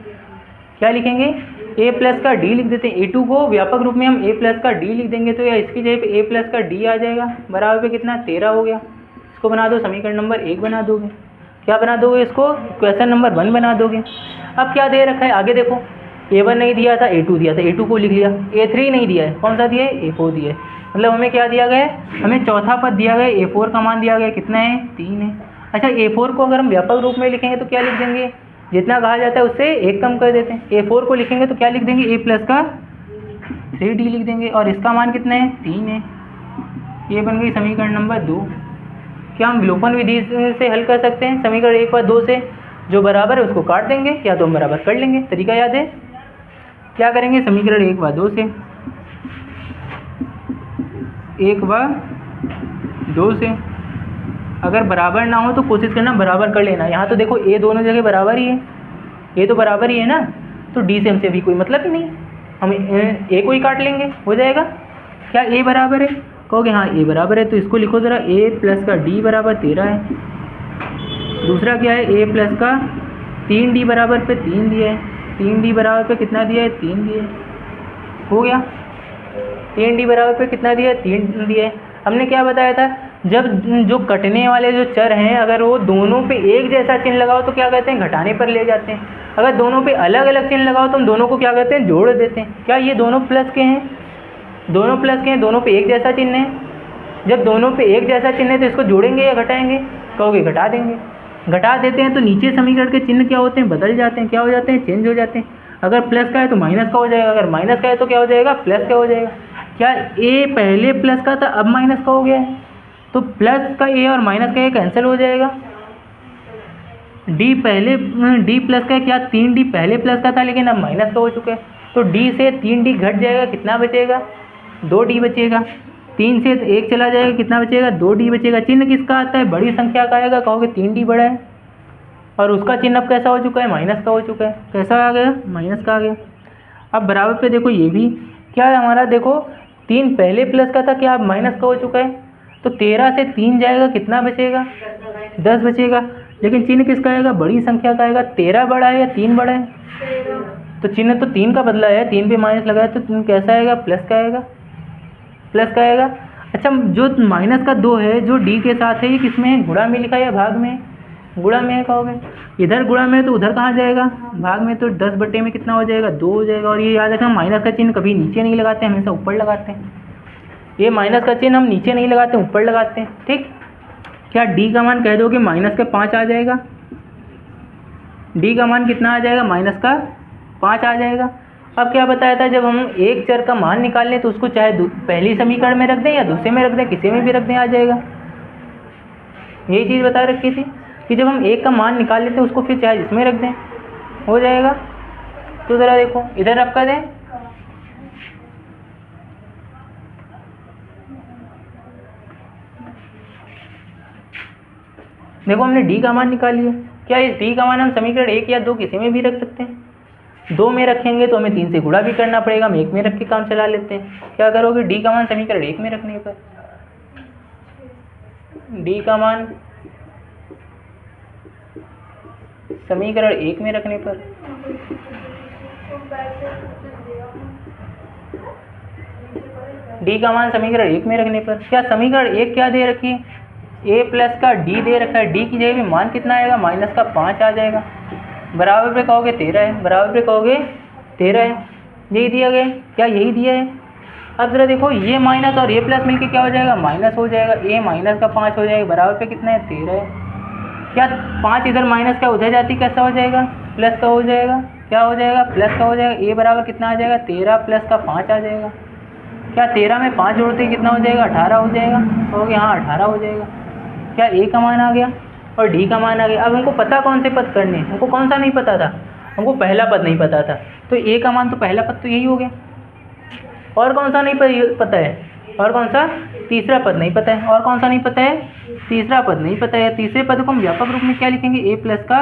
क्या लिखेंगे? a प्लस का डी लिख देते हैं। a2 को व्यापक रूप में हम a प्लस का डी लिख देंगे तो या इसकी जगह पे a प्लस का डी आ जाएगा। बराबर पे कितना? 13 हो गया। इसको बना दो, समीकरण नंबर 1 बना दोगे। क्या बना दोगे? इसको क्वेश्चन नंबर 1 बना दोगे। अब क्या दे रखा है आगे देखो, a1 नहीं दिया था, a2 दिया था, a2 को लिख लिया। a3 नहीं दिया है, कौन सा दिया है? a4 दिया है। मतलब हमें क्या दिया गया है? हमें चौथा पद दिया गया है, a4 का मान दिया गया है। कितना है? 3 है। अच्छा, a4 को अगर हम व्यापक रूप में लिखेंगे तो क्या लिख देंगे? जितना कहा जाता है उससे 1 कम कर देते हैं। a4 को लिखेंगे तो क्या लिख देंगे? a प्लस का 3d लिख देंगे, और इसका मान कितना है? 3 है। ये बन गई समीकरण नंबर 2। क्या हम विलोपन विधि से हल कर सकते हैं समीकरण 1 व 2 से? जो बराबर है उसको काट देंगे, या तो हम बराबर कर लेंगे। तरीका याद है? क्या करेंगे? समीकरण 1 व 2 से, 1 व 2 से अगर बराबर ना हो तो कोशिश करना बराबर कर लेना। यहाँ तो देखो a दोनों जगह बराबर ही है, a तो बराबर ही है ना, तो d से हमसे अभी कोई मतलब ही नहीं, हम a को ही काट लेंगे, हो जाएगा। क्या a बराबर है? कहोगे हाँ a बराबर है, तो इसको लिखो ज़रा, a प्लस का d बराबर 13 है। दूसरा क्या है? a प्लस का 3d बराबर पे 3 दिया है। 3d बराबर पे कितना दिया है? 3 दिया है। हो गया। 3d बराबर पे कितना दिया है? 3 दिया है। हमने क्या बताया था? जब जो कटने वाले जो चर हैं अगर वो दोनों पे एक जैसा चिन्ह लगाओ तो क्या कहते हैं? घटाने पर ले जाते हैं। अगर दोनों पे अलग अलग चिन्ह लगाओ तो हम दोनों को क्या कहते हैं? जोड़ देते हैं। क्या ये दोनों प्लस के हैं? दोनों प्लस के हैं, दोनों पे एक जैसा चिन्ह है। जब दोनों पे एक जैसा चिन्ह है तो इसको जोड़ेंगे या घटाएंगे? कहोगे घटा देंगे। घटा देते हैं तो नीचे समीकरण के चिन्ह क्या होते हैं? बदल जाते हैं। क्या हो जाते हैं? चेंज हो जाते हैं। अगर प्लस का है तो माइनस का हो जाएगा, अगर माइनस का है तो क्या हो जाएगा? प्लस का हो जाएगा। क्या ए पहले प्लस का था अब माइनस का हो गया है? तो प्लस का ए और माइनस का ए कैंसिल हो जाएगा। डी प्लस का है, क्या 3d पहले प्लस का था लेकिन अब माइनस का हो चुका है, तो d से 3d घट जाएगा, कितना बचेगा? 2d बचेगा। 3 से 1 चला जाएगा, कितना बचेगा? 2d बचेगा। चिन्ह किसका आता है? बड़ी संख्या का आएगा। कहोगे 3d बड़ा है, और उसका चिन्ह अब कैसा हो चुका है? माइनस का हो चुका है। कैसा आ गया? माइनस का आ गया। अब बराबर पे देखो, ये भी क्या है हमारा? देखो 3 पहले प्लस का था, क्या अब माइनस का हो चुका है, तो 13 से 3 जाएगा, कितना बचेगा? 10 बचेगा। लेकिन चिन्ह किसका आएगा? बड़ी संख्या का आएगा। 13 बड़ा है या 3 बड़ा है? तो चिन्ह तो 3 का बदला है, 3 पे माइनस लगा है, तो कैसा आएगा? प्लस का आएगा, प्लस का आएगा। अच्छा, जो माइनस का 2 है जो डी के साथ है, ये किस में है? गुणा में लिखा है या भाग में? गुणा में है कहोगे। इधर गुणा में है तो उधर कहाँ जाएगा? भाग में। तो 10 बटे में कितना हो जाएगा? 2 हो जाएगा। और ये याद रखना, माइनस का चिन्ह कभी नीचे नहीं लगाते, हमेशा ऊपर लगाते हैं। ये माइनस का चिन्ह हम नीचे नहीं लगाते, ऊपर लगाते हैं, ठीक। क्या डी का मान कह दोगे माइनस के 5 आ जाएगा? डी का मान कितना आ जाएगा? माइनस का 5 आ जाएगा। अब क्या बताया था, जब हम एक चर का मान निकाल लें तो उसको चाहे पहली समीकरण में रख दें या दूसरे में रख दें, किसी में भी रख दें, आ जाएगा। यही चीज़ बता रखी थी कि जब हम एक का मान निकाल लेते हैं उसको फिर चाहे जिसमें रख दें, हो जाएगा। तो ज़रा देखो, इधर रख कर दें, देखो हमने डी का मान निकाल लिया। क्या इस डी का मान हम समीकरण 1 या 2 किसी में भी रख सकते हैं? 2 में रखेंगे तो हमें 3 से गुणा भी करना पड़ेगा, हम 1 में रख के काम चला लेते हैं। क्या करोगे? डी का मान समीकरण 1 में रखने पर, डी का मान समीकरण 1 में रखने पर, डी का मान समीकरण 1 में रखने पर, क्या समीकरण 1 क्या दे रखी है? ए प्लस का डी दे रखा है। डी की जगह मान कितना आएगा? माइनस का 5 आ जाएगा। बराबर पे कहोगे 13 है, बराबर पे कहोगे 13 है। यही दिया गया, क्या यही दिया है? अब जरा देखो, ये माइनस और ये प्लस मिलके क्या हो जाएगा? माइनस हो जाएगा। ए माइनस का 5 हो जाएगा, बराबर पे कितना है? 13 है। क्या 5 इधर माइनस का उधर जाती कैसा हो जाएगा? प्लस का हो जाएगा। क्या हो जाएगा? प्लस का हो जाएगा। ए बराबर कितना आ जाएगा? 13 प्लस का 5 आ जाएगा। क्या 13 में 5 जोड़ते कितना हो जाएगा? 18 हो जाएगा। कहोगे हाँ 18 हो जाएगा। क्या ए का मान आ गया और डी का मान आ गया। अब हमको पता कौन से पद करने हैं, हमको कौन सा नहीं पता था? हमको पहला पद नहीं पता था, तो ए का मान तो पहला पद तो यही हो गया। और कौन सा नहीं पता है? और कौन सा? तीसरा पद नहीं पता है। और कौन सा नहीं पता है? तीसरा पद नहीं पता है। तीसरे पद को हम व्यापक रूप में क्या लिखेंगे? ए प्लस का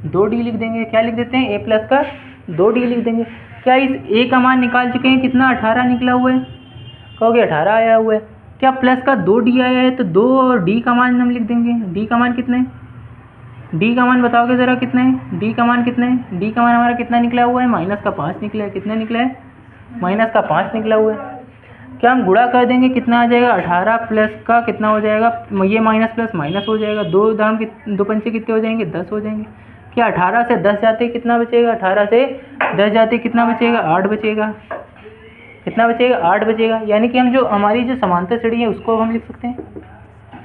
2d लिख देंगे। क्या लिख देते हैं? ए प्लस का 2d लिख देंगे। क्या इस ए का मान निकाल चुके हैं? कितना? 18 निकला हुआ है। कहोगे 18 आया हुआ है। क्या प्लस का 2d आया है तो 2 और डी का मान हम लिख देंगे। डी का मान कितना है? डी का मान बताओगे ज़रा कितना है? डी का मान कितना है? डी का मान हमारा कितना निकला हुआ है? माइनस का 5 निकला है। कितना निकला है? माइनस का 5 निकला हुआ है। क्या हम गुणा कर देंगे, कितना आ जाएगा? 18 प्लस का कितना हो जाएगा? ये माइनस प्लस माइनस हो जाएगा। 2 दाम दो पंचे कितने हो जाएंगे? 10 हो जाएंगे। क्या 18 से 10 जाते कितना बचेगा? 18 से 10 जाते कितना बचेगा? 8 बचेगा। कितना बचेगा? 8 बचेगा। यानी कि हम जो हमारी जो समांतर श्रेणी है उसको हम लिख सकते हैं,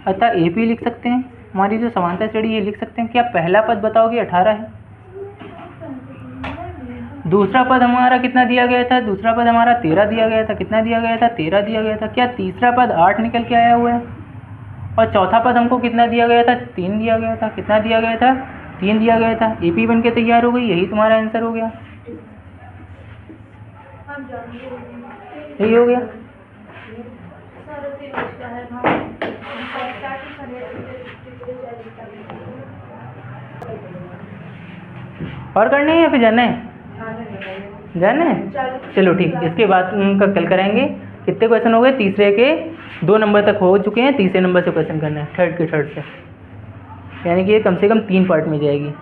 अतः ए पी लिख सकते हैं। हमारी जो समांतर श्रेणी है लिख सकते हैं। क्या पहला पद बताओगे? 18 है। दूसरा पद हमारा कितना दिया गया था? दूसरा पद हमारा 13 दिया गया था। कितना दिया गया था? 13 दिया गया था। क्या तीसरा पद 8 निकल के आया हुआ है? और चौथा पद हमको कितना दिया गया था? 3 दिया गया था। कितना दिया गया था? 3 दिया गया था। ए पी बन के तैयार हो गई। यही तुम्हारा आंसर हो गया। यही हो गया। और करनी है या फिर जाना है? जाना है, चलो ठीक। इसके बाद उनका कल कराएंगे। कितने क्वेश्चन हो गए? तीसरे के 2 नंबर तक हो चुके हैं। तीसरे नंबर से क्वेश्चन करना है, थर्ड से, यानी कि ये कम से कम 3 पार्ट में जाएगी।